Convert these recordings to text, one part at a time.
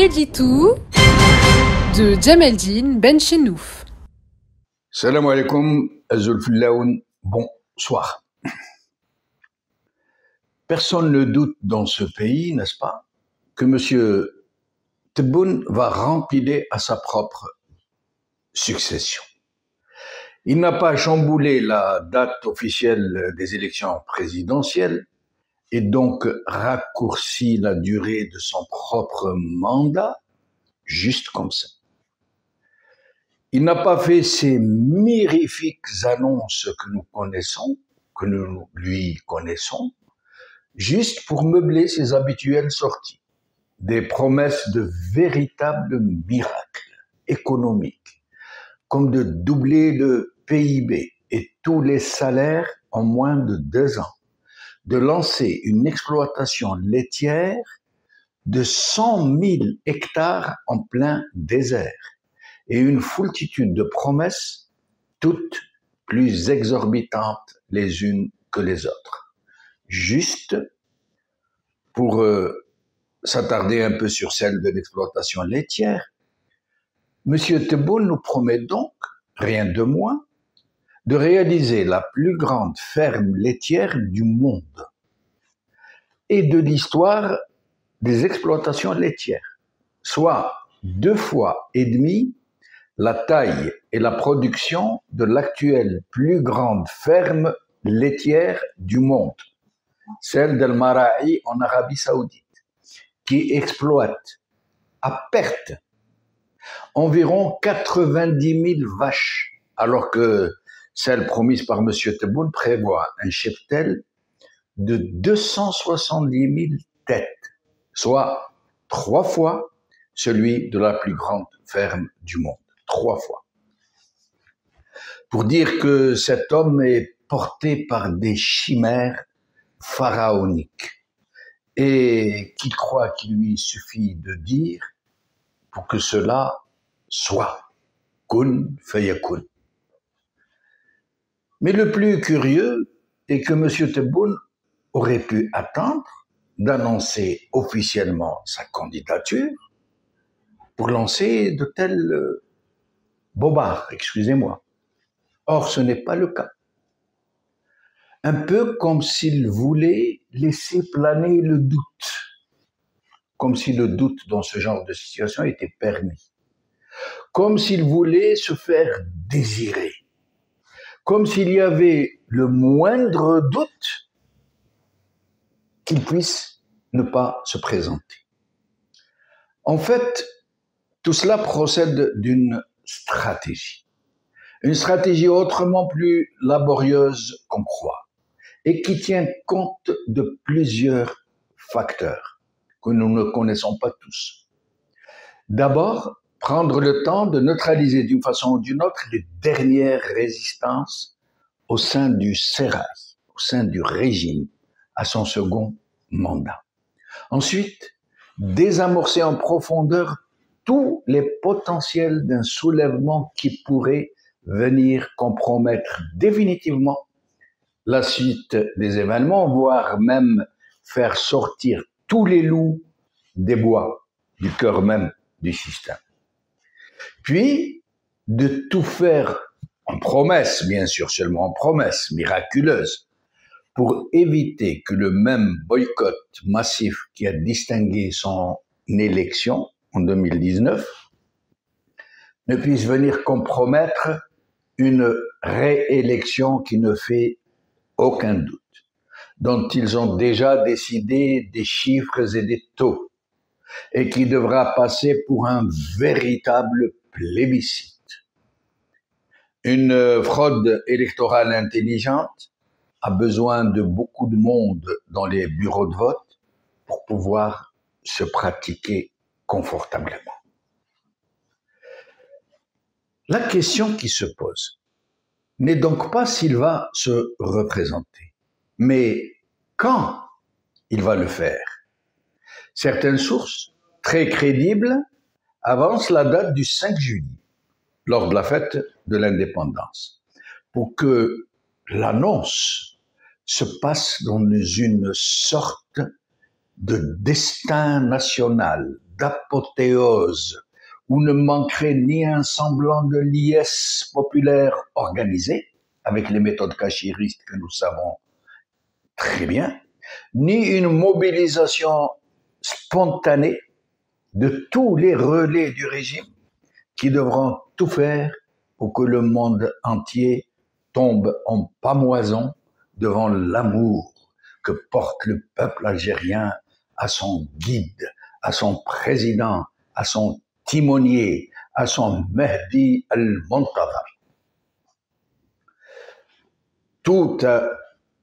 Redlitou de Djemeldine Benchenouf. Salam alaikum, Azulfillaoun, bonsoir. Personne ne doute dans ce pays, n'est-ce pas, que M. Tebboune va rempiler à sa propre succession. Il n'a pas chamboulé la date officielle des élections présidentielles et donc raccourci la durée de son propre mandat, juste comme ça. Il n'a pas fait ces mirifiques annonces que nous connaissons, que nous lui connaissons, juste pour meubler ses habituelles sorties. Des promesses de véritables miracles économiques, comme de doubler le PIB et tous les salaires en moins de 2 ans, de lancer une exploitation laitière de 100 000 hectares en plein désert et une foultitude de promesses, toutes plus exorbitantes les unes que les autres. Juste pour s'attarder un peu sur celle de l'exploitation laitière, M. Tebboune nous promet donc, rien de moins, de réaliser la plus grande ferme laitière du monde et de l'histoire des exploitations laitières, soit 2,5 fois la taille et la production de l'actuelle plus grande ferme laitière du monde, celle d'Al Mara'i en Arabie Saoudite, qui exploite à perte environ 90 000 vaches, alors que celle promise par M. Tebboune prévoit un cheptel de 270 000 têtes, soit 3 fois celui de la plus grande ferme du monde. 3 fois. Pour dire que cet homme est porté par des chimères pharaoniques et qu'il croit qu'il lui suffit de dire pour que cela soit. Kun fayakun. Mais le plus curieux est que M. Tebboune aurait pu attendre d'annoncer officiellement sa candidature pour lancer de tels bobards, excusez-moi. Or, ce n'est pas le cas. Un peu comme s'il voulait laisser planer le doute, comme si le doute dans ce genre de situation était permis, comme s'il voulait se faire désirer, comme s'il y avait le moindre doute qu'il puisse ne pas se présenter. En fait, tout cela procède d'une stratégie. Une stratégie autrement plus laborieuse qu'on croit et qui tient compte de plusieurs facteurs que nous ne connaissons pas tous. D'abord, prendre le temps de neutraliser d'une façon ou d'une autre les dernières résistances au sein du sérail, au sein du régime, à son second mandat. Ensuite, désamorcer en profondeur tous les potentiels d'un soulèvement qui pourrait venir compromettre définitivement la suite des événements, voire même faire sortir tous les loups des bois, du cœur même du système. Puis, de tout faire en promesse, bien sûr, seulement en promesse miraculeuse, pour éviter que le même boycott massif qui a distingué son élection en 2019 ne puisse venir compromettre une réélection qui ne fait aucun doute, dont ils ont déjà décidé des chiffres et des taux, et qui devra passer pour un véritable plébiscite. Une fraude électorale intelligente a besoin de beaucoup de monde dans les bureaux de vote pour pouvoir se pratiquer confortablement. La question qui se pose n'est donc pas s'il va se représenter, mais quand il va le faire. Certaines sources, très crédibles, avancent la date du 5 juillet, lors de la fête de l'indépendance, pour que l'annonce se passe dans une sorte de destin national d'apothéose où ne manquerait ni un semblant de liesse populaire organisée, avec les méthodes cachiristes que nous savons très bien, ni une mobilisation spontanée de tous les relais du régime qui devront tout faire pour que le monde entier tombe en pâmoison devant l'amour que porte le peuple algérien à son guide, à son président, à son timonier, à son Mehdi al-Montadar. Tout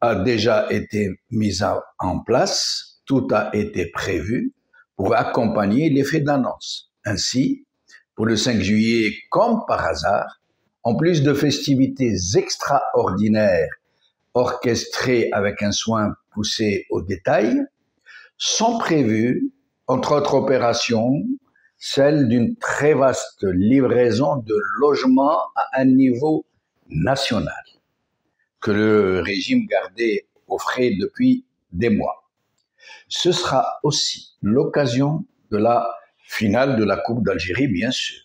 a déjà été mis en place, tout a été prévu pour accompagner l'effet d'annonce. Ainsi, pour le 5 juillet, comme par hasard, en plus de festivités extraordinaires orchestrées avec un soin poussé au détail, sont prévues, entre autres opérations, celle d'une très vaste livraison de logements à un niveau national, que le régime gardait au frais depuis des mois. Ce sera aussi l'occasion de la finale de la Coupe d'Algérie, bien sûr,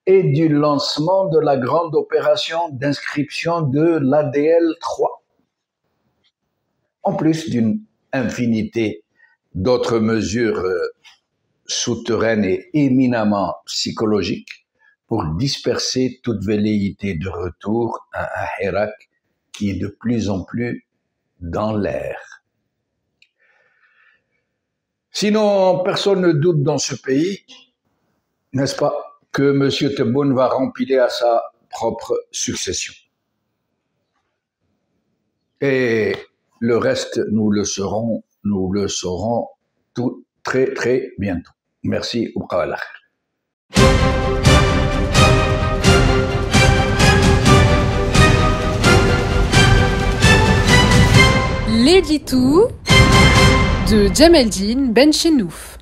et du lancement de la grande opération d'inscription de l'ADL 3, en plus d'une infinité d'autres mesures souterraines et éminemment psychologiques pour disperser toute velléité de retour à un Hirak qui est de plus en plus dans l'air. Sinon, personne ne doute dans ce pays, n'est-ce pas, que M. Tebboune va rempiler à sa propre succession. Et le reste, nous le saurons tout très très bientôt. Merci. L'édito de Djemeldine Benchenouf.